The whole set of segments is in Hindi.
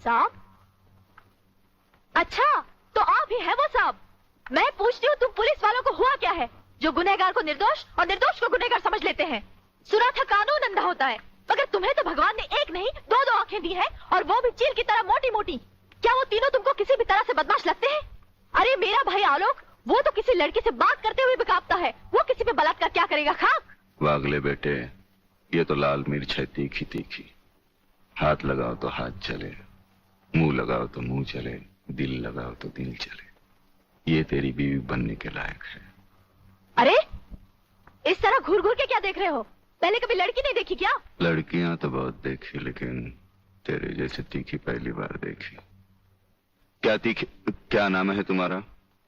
साहब? अच्छा, तो आप ही है वो साहब। मैं पूछती हूँ, तुम पुलिस वालों को हुआ क्या है जो गुनहगार को निर्दोष और निर्दोष को गुनहगार समझ लेते हैं? सुना था कानून अंधा होता है, मगर तुम्हें तो भगवान ने एक नहीं दो दो आंखें दी है, और वो भी चील की तरह मोटी मोटी। क्या वो तीनों तुमको किसी भी तरह से बदमाश लगते हैं? अरे मेरा भाई आलोक, वो तो किसी लड़की से बात करते हुए भी कांपता है, वो किसी पे बलात्कार क्या करेगा? खाक। वागले बेटे, ये तो लाल मिर्च है तीखी तीखी। हाथ लगाओ तो हाथ चले, मुंह लगाओ तो मुंह चले, दिल लगाओ तो दिल चले। ये तेरी बीवी बनने के लायक है। अरे इस तरह घूर घूर के क्या देख रहे हो? पहले कभी लड़की नहीं देखी क्या? लड़कियां तो बहुत देखी, लेकिन तेरे जैसे तीखी पहली बार देखी। क्या तीखी? क्या नाम है तुम्हारा?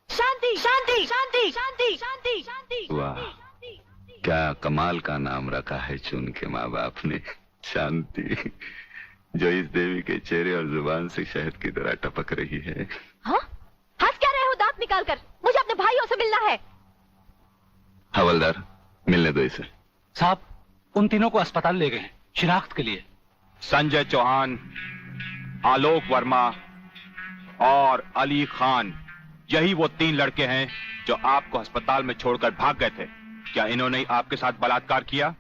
शांति शांति शांति शांति शांति शांति। वाह, क्या कमाल का नाम रखा है चुन के माँ बाप ने, शांति, जो इस देवी के चेहरे और जुबान से शहद की तरह टपक रही है। हाँ? हंस क्या रहे हो दांत निकाल कर? मुझे अपने भाइयों से मिलना है। हवलदार, मिलने दो इसे। साहब, उन तीनों को अस्पताल ले गए हैं शिनाख्त के लिए। संजय चौहान, आलोक वर्मा और अली खान, यही वो 3 लड़के हैं जो आपको अस्पताल में छोड़कर भाग गए थे। क्या इन्होंने आपके साथ बलात्कार किया?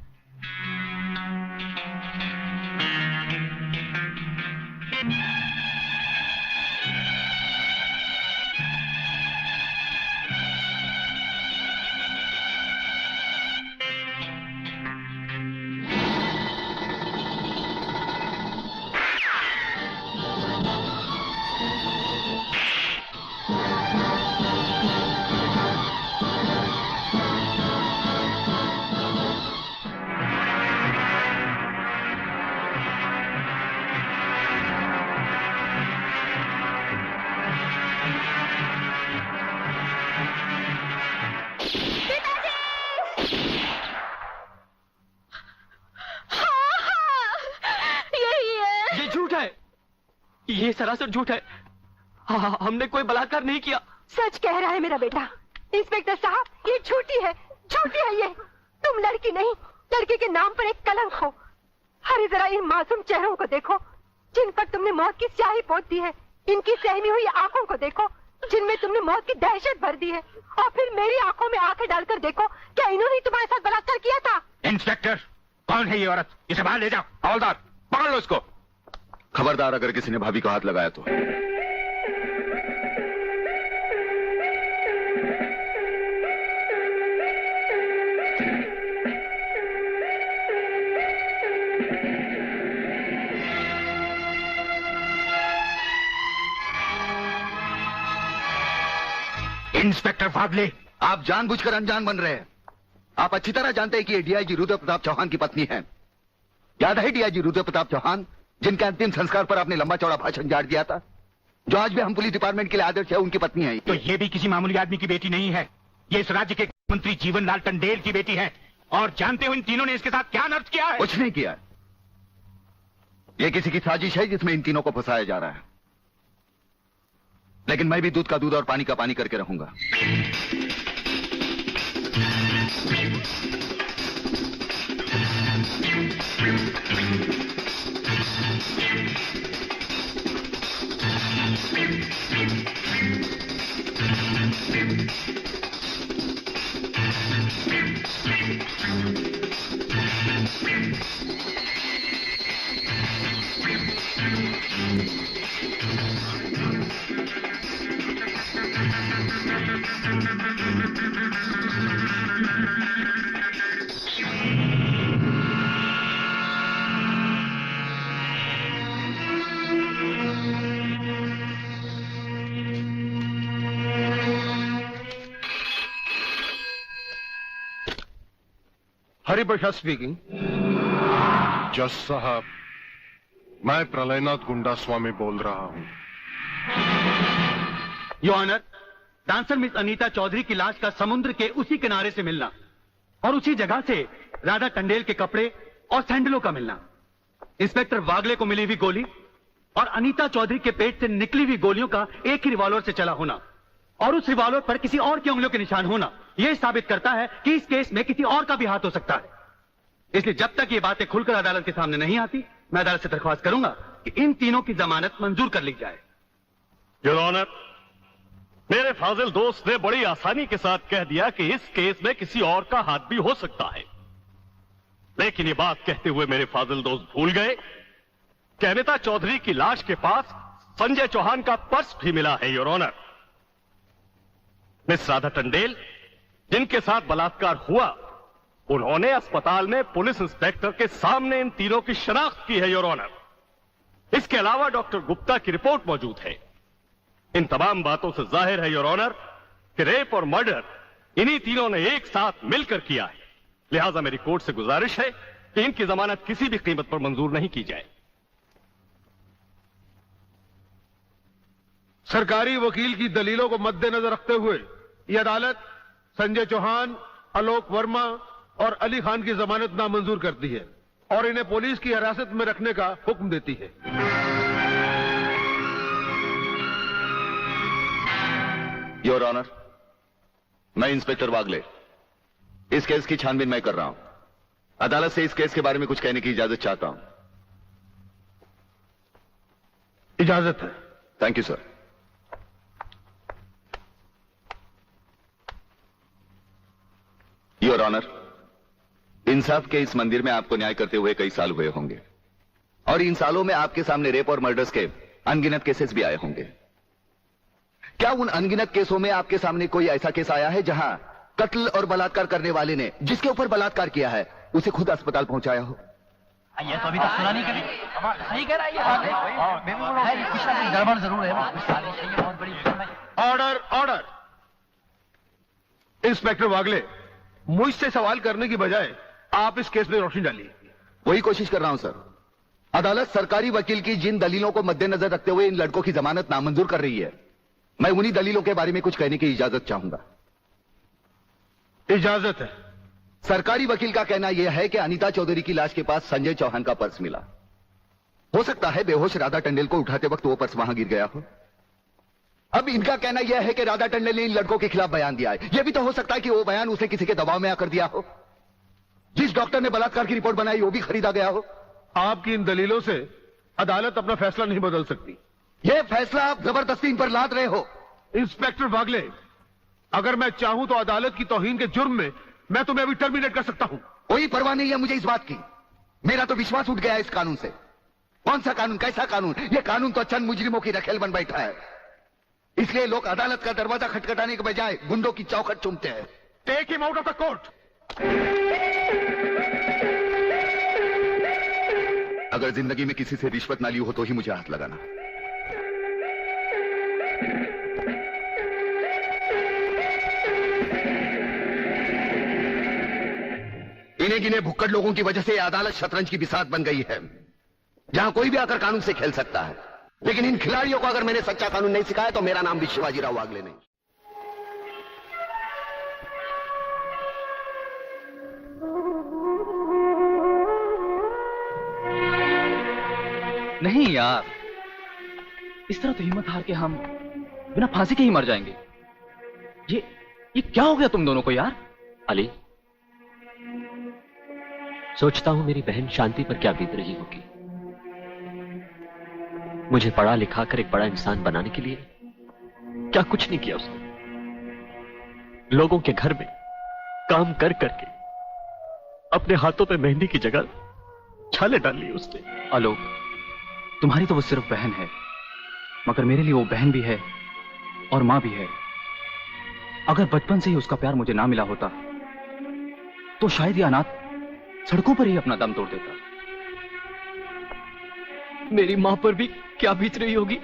ये सरासर झूठ है। हमने कोई बलात्कार नहीं किया। सच कह रहा है मेरा बेटा। इंस्पेक्टर साहब, ये झूठी है ये। तुम लड़की नहीं, लड़की के नाम पर एक कलंक हो। अरे जरा इन मासूम चेहरों को देखो जिन पर तुमने मौत की स्याही पोत दी है। इनकी सहमी हुई आंखों को देखो जिनमें तुमने मौत की दहशत भर दी है। और फिर मेरी आंखों में आंखें डालकर देखो, क्या इन्होंने तुम्हारे साथ बलात्कार किया था? इंस्पेक्टर, कौन है ये औरत? इसे बाहर ले जाओ। हवलदार, पकड़ लो इसको। खबरदार, अगर किसी ने भाभी को हाथ लगाया तो। इंस्पेक्टर फागले, आप जानबूझकर अनजान बन रहे हैं। आप अच्छी तरह जानते हैं कि ये डीआईजी रुद्र प्रताप चौहान की पत्नी है। याद है डीआईजी रुद्र प्रताप चौहान, जिनके अंतिम संस्कार पर आपने लंबा चौड़ा भाषण झाड़ दिया था, जो आज भी हम पुलिस डिपार्टमेंट के लिए आदर्श है, उनकी पत्नी है। तो ये भी किसी मामूली आदमी की बेटी नहीं है। ये इस राज्य के मंत्री जीवनलाल टंडेल की बेटी है। और जानते हो इन तीनों ने इसके साथ क्या नर्क किया है? कुछ नहीं किया। ये किसी की साजिश है जिसमें इन तीनों को फंसाया जा रहा है। लेकिन मैं भी दूध का दूध और पानी का पानी करके रहूंगा। हरिप्रसाद स्पीकिंग। जज साहब, मैं प्रलयनाथ गुंडा स्वामी बोल रहा हूं। Your honour, dancer miss Anita Chaudhary की लाश का समुद्र के उसी किनारे से मिलना और उसी जगह से राधा टंडेल के कपड़े और सैंडलों का मिलना, इंस्पेक्टर वागले को मिली हुई गोली और अनीता चौधरी के पेट से निकली हुई गोलियों का एक ही रिवॉल्वर से चला होना और उस रिवॉल्वर पर किसी और की उंगलियों के निशान होना, यह साबित करता है कि इस केस में किसी और का भी हाथ हो सकता है। इसलिए जब तक ये बातें खुलकर अदालत के सामने नहीं आती, मैं अदालत से दरख्वास्त करूंगा कि इन तीनों की जमानत मंजूर कर ली जाए। योर ऑनर, मेरे फाजिल दोस्त ने बड़ी आसानी के साथ कह दिया कि इस केस में किसी और का हाथ भी हो सकता है, लेकिन ये बात कहते हुए मेरे फाजिल दोस्त भूल गए कि अनिता चौधरी की लाश के पास संजय चौहान का पर्स भी मिला है। Your honour, miss Radha Tandel जिनके साथ बलात्कार हुआ, उन्होंने अस्पताल में पुलिस इंस्पेक्टर के सामने इन तीनों की शनाख्त की है। योर ऑनर, इसके अलावा डॉक्टर गुप्ता की रिपोर्ट मौजूद है। इन तमाम बातों से जाहिर है योर ऑनर कि रेप और मर्डर इन्हीं तीनों ने एक साथ मिलकर किया है। लिहाजा मेरी कोर्ट से गुजारिश है कि इनकी जमानत किसी भी कीमत पर मंजूर नहीं की जाए। सरकारी वकील की दलीलों को मद्देनजर रखते हुए यह अदालत संजय चौहान, आलोक वर्मा और अली खान की जमानत नामंजूर करती है और इन्हें पुलिस की हिरासत में रखने का हुक्म देती है। योर ऑनर, मैं इंस्पेक्टर वागले इस केस की छानबीन मैं कर रहा हूं। अदालत से इस केस के बारे में कुछ कहने की इजाजत चाहता हूं। इजाजत है। Thank you sir. Your honour, इंसाफ के इस मंदिर में आपको न्याय करते हुए कई साल हुए होंगे और इन सालों में आपके सामने रेप और मर्डर्स के अनगिनत केसेस भी आए होंगे। क्या उन अनगिनत केसों में आपके सामने कोई ऐसा केस आया है जहां कत्ल और बलात्कार करने वाले ने जिसके ऊपर बलात्कार किया है उसे खुद अस्पताल पहुंचाया हो? ये तो अभी तक सुना नहीं कभी। सही कह रहा है ये कुछ गड़बड़ जरूर है। बहुत बड़ी ऑर्डर, ऑर्डर। इंस्पेक्टर वागले, मुझसे सवाल करने की बजाय आप इस केस में रोशनी डालिए। वही कोशिश कर रहा हूं सर। अदालत सरकारी वकील की जिन दलीलों को मद्देनजर रखते हुए इन लड़कों की जमानत नामंजूर कर रही है, मैं उन्हीं दलीलों के बारे में कुछ कहने की इजाजत चाहूंगा। इजाजत है। सरकारी वकील का कहना यह है कि अनीता चौधरी की लाश के पास संजय चौहान का पर्स मिला। हो सकता है बेहोश राधा टंडेल को उठाते वक्त वो पर्स वहां गिर गया हो। अब इनका कहना यह है कि राधा टंडेल ने इन लड़कों के खिलाफ बयान दिया है। यह भी तो हो सकता है कि वो बयान उसे किसी के दबाव में आकर दिया हो। जिस डॉक्टर ने बलात्कार की रिपोर्ट बनाई वो भी खरीदा गया हो। आपकी इन दलीलों से अदालत अपना फैसला नहीं बदल सकती। यह फैसला आप जबरदस्ती इन पर लाद रहे हो। इंस्पेक्टर वागले, अगर मैं चाहूं तो अदालत की तौहीन के जुर्म में मैं तुम्हें अभी टर्मिनेट कर सकता हूं। कोई परवाह नहीं है मुझे इस बात की। मेरा तो विश्वास उठ गया है इस कानून से। कौन सा कानून, कैसा कानून? यह कानून तो चंद मुजरिमों की रखेल बन बैठा है। इसलिए लोग अदालत का दरवाजा खटखटाने के बजाय गुंडों की चौखट चूमते हैं। Take him out of the court. अगर जिंदगी में किसी से रिश्वत ना ली हो तो ही मुझे हाथ लगाना। इन्हें गिने भुक्कड़ लोगों की वजह से अदालत शतरंज की बिसात बन गई है, जहां कोई भी आकर कानून से खेल सकता है। लेकिन इन खिलाड़ियों को अगर मैंने सच्चा कानून नहीं सिखाया तो मेरा नाम भी शिवाजी राव वागले नहीं। नहीं यार, इस तरह तो हिम्मत हार के हम बिना फांसी के ही मर जाएंगे। ये क्या हो गया तुम दोनों को यार? अली, सोचता हूं मेरी बहन शांति पर क्या बीत रही होगी। मुझे पढ़ा लिखा कर एक बड़ा इंसान बनाने के लिए क्या कुछ नहीं किया उसने। लोगों के घर में काम कर करके अपने हाथों पे मेहंदी की जगह छाले डाल ली उसने। आलोक, तुम्हारी तो वो सिर्फ बहन है, मगर मेरे लिए वो बहन भी है और मां भी है। अगर बचपन से ही उसका प्यार मुझे ना मिला होता तो शायद ये अनाथ सड़कों पर ही अपना दम तोड़ देता। मेरी मां पर भी क्या बीत रही होगी।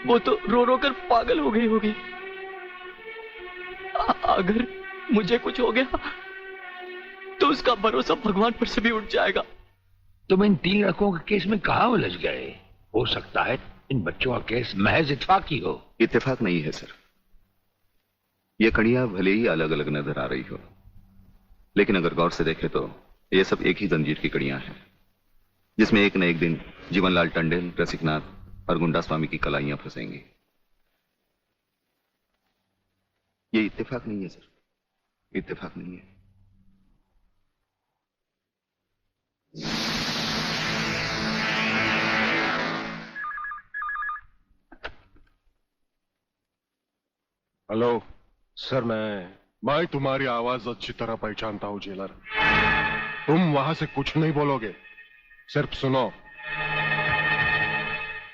वो तो रो रो कर पागल हो गई होगी। अगर मुझे कुछ हो गया तो उसका भरोसा भगवान पर से भी उठ जाएगा। तुम इन 3 लड़कों के केस में कहां उलझ गए? हो सकता है इन बच्चों का केस महज इत्तेफाकी हो। इत्तेफाक नहीं है सर। ये कड़ियां भले ही अलग अलग नजर आ रही हो, लेकिन अगर गौर से देखें तो ये सब एक ही जंजीर की कड़ियां हैं, जिसमें एक न एक दिन जीवनलाल टंडेल, रसिकनाथ और गुंडा स्वामी की कलाइयां फंसेंगी। ये इत्तेफाक नहीं है सर, इत्तेफाक नहीं है। हेलो सर मैं तुम्हारी आवाज अच्छी तरह पहचानता हूं जेलर। तुम वहां से कुछ नहीं बोलोगे, सिर्फ सुनो,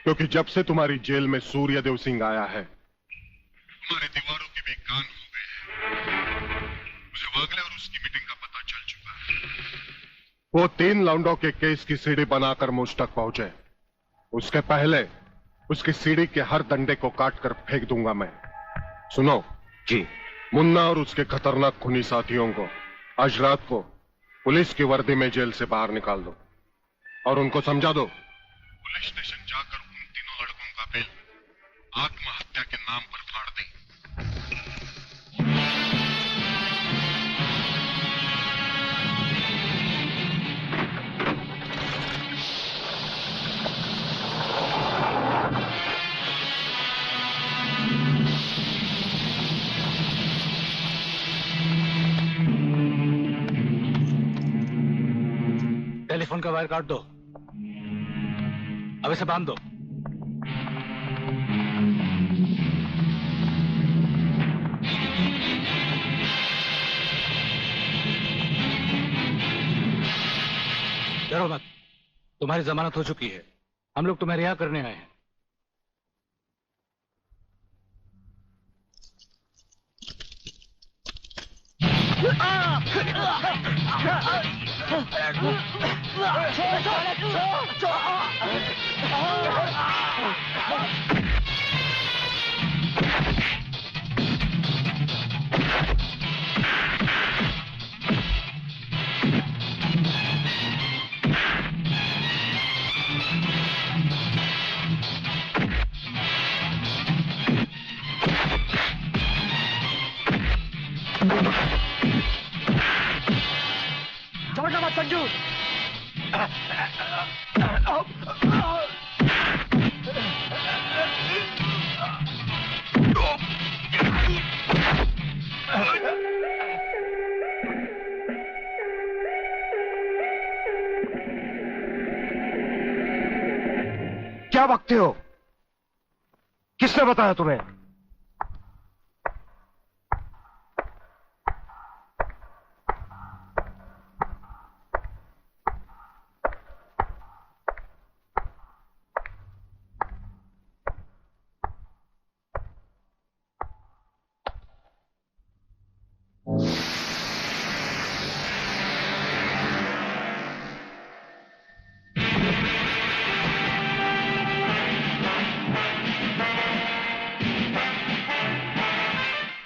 क्योंकि जब से तुम्हारी जेल में सूर्यदेव सिंह आया है तुम्हारी दीवारों के भी कान हो गए हैं। मुझे वागले और उसकी मीटिंग का पता चल चुका है। वो 3 लौंडों के केस की सीढ़ी बनाकर मुझ तक पहुंचे, उसके पहले उसकी सीढ़ी के हर डंडे को काटकर फेंक दूंगा मैं। सुनो जी। मुन्ना और उसके खतरनाक खूनी साथियों को आज रात को पुलिस की वर्दी में जेल से बाहर निकाल दो और उनको समझा दो पुलिस स्टेशन जाकर उन तीनों लड़कों का बिल आत्महत्या के नाम पर फाड़ दें। टेलीफोन का वायर काट दो, अब इसे बांध दो। डरो मत, तुम्हारी जमानत हो चुकी है, हम लोग तुम्हें रिहा करने आए हैं। छोड़ना मत संजू। क्या बकते हो? किसने बताया तुम्हें?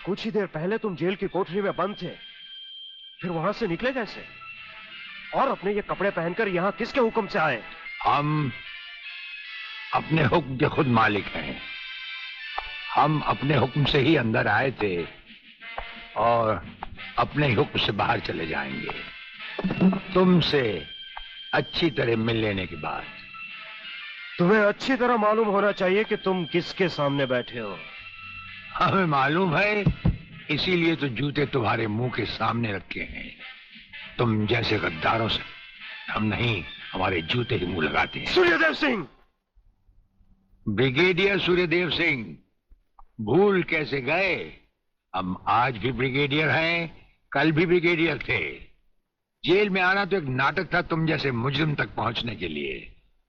कुछ ही देर पहले तुम जेल की कोठरी में बंद थे, फिर वहां से निकले कैसे? और अपने ये कपड़े पहनकर यहां किसके हुक्म से आए? हम अपने हुक्म के खुद मालिक हैं। हम अपने हुक्म से ही अंदर आए थे और अपने हुक्म से बाहर चले जाएंगे। तुमसे अच्छी तरह मिल लेने के बाद। तुम्हें अच्छी तरह मालूम होना चाहिए कि तुम किसके सामने बैठे हो। हमें मालूम है, इसीलिए तो जूते तुम्हारे मुंह के सामने रखे हैं। तुम जैसे गद्दारों से हम नहीं, हमारे जूते ही मुंह लगाते हैं। सूर्यदेव सिंह! ब्रिगेडियर सूर्यदेव सिंह, भूल कैसे गए? हम आज भी ब्रिगेडियर हैं, कल भी ब्रिगेडियर थे। जेल में आना तो एक नाटक था तुम जैसे मुजरिम तक पहुंचने के लिए।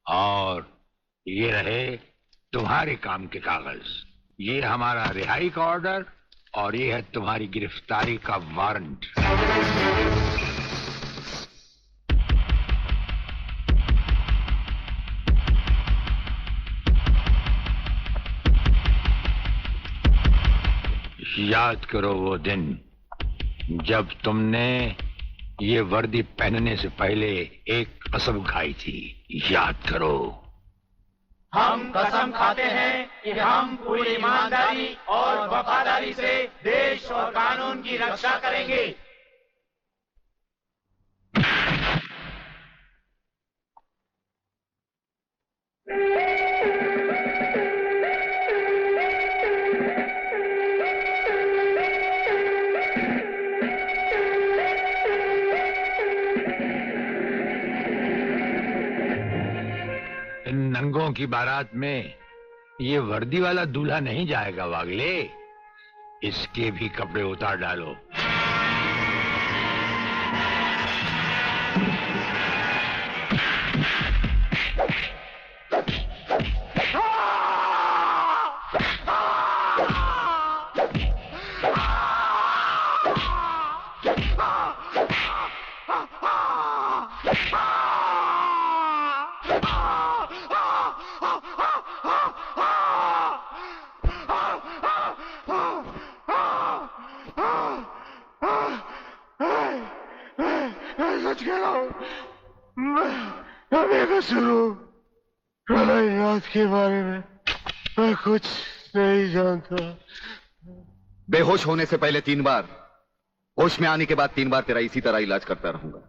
और ये रहे तुम्हारे काम के कागज। ये हमारा रिहाई का ऑर्डर और ये है तुम्हारी गिरफ्तारी का वारंट। याद करो वो दिन जब तुमने ये वर्दी पहनने से पहले एक कसम खाई थी। याद करो। हम कसम खाते हैं कि हम पूरी ईमानदारी और वफादारी से देश और कानून की रक्षा करेंगे। इन नंगों की बारात में ये वर्दी वाला दूल्हा नहीं जाएगा वागले। इसके भी कपड़े उतार डालो। सच कह रहा हूं, मैं बेकसूर हूं। प्रलयनाथ के बारे में मैं कुछ नहीं जानता। बेहोश होने से पहले 3 बार, होश में आने के बाद 3 बार तेरा इसी तरह इलाज करता रहूंगा।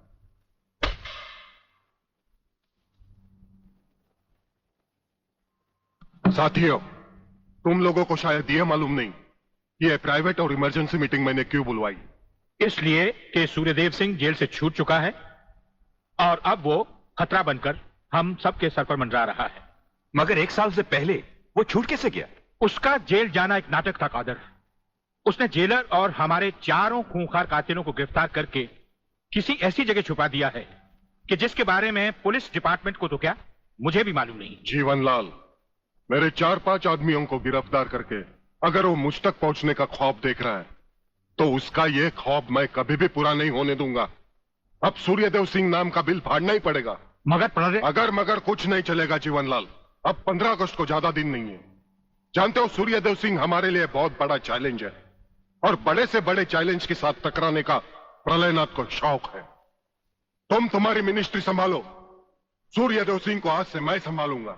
साथियों, तुम लोगों को शायद यह मालूम नहीं ये प्राइवेट और इमरजेंसी मीटिंग मैंने क्यों बुलवाई। इसलिए कि सूर्यदेव सिंह जेल से छूट चुका है और अब वो खतरा बनकर हम सबके सर पर मंडरा रहा है। मगर 1 साल से पहले वो छूट कैसे गया? उसका जेल जाना एक नाटक था कादर। उसने जेलर और हमारे 4 खूंखार कातिलों को गिरफ्तार करके किसी ऐसी जगह छुपा दिया है कि जिसके बारे में पुलिस डिपार्टमेंट को तो क्या, मुझे भी मालूम नहीं। जीवनलाल, मेरे 4-5 आदमियों को गिरफ्तार करके अगर वो मुझ तक पहुंचने का ख्वाब देख रहा है तो उसका ये ख्वाब मैं कभी भी पूरा नहीं होने दूंगा। अब सूर्यदेव सिंह नाम का बिल फाड़ना ही पड़ेगा। मगर कुछ नहीं चलेगा जीवनलाल। अब 15 अगस्त को ज्यादा दिन नहीं है। जानते हो, सूर्यदेव सिंह हमारे लिए बहुत बड़ा चैलेंज है और बड़े से बड़े चैलेंज के साथ टकराने का प्रलयनाथ को शौक है। तुम तुम्हारी मिनिस्ट्री संभालो, सूर्यदेव सिंह को आज से मैं संभालूंगा।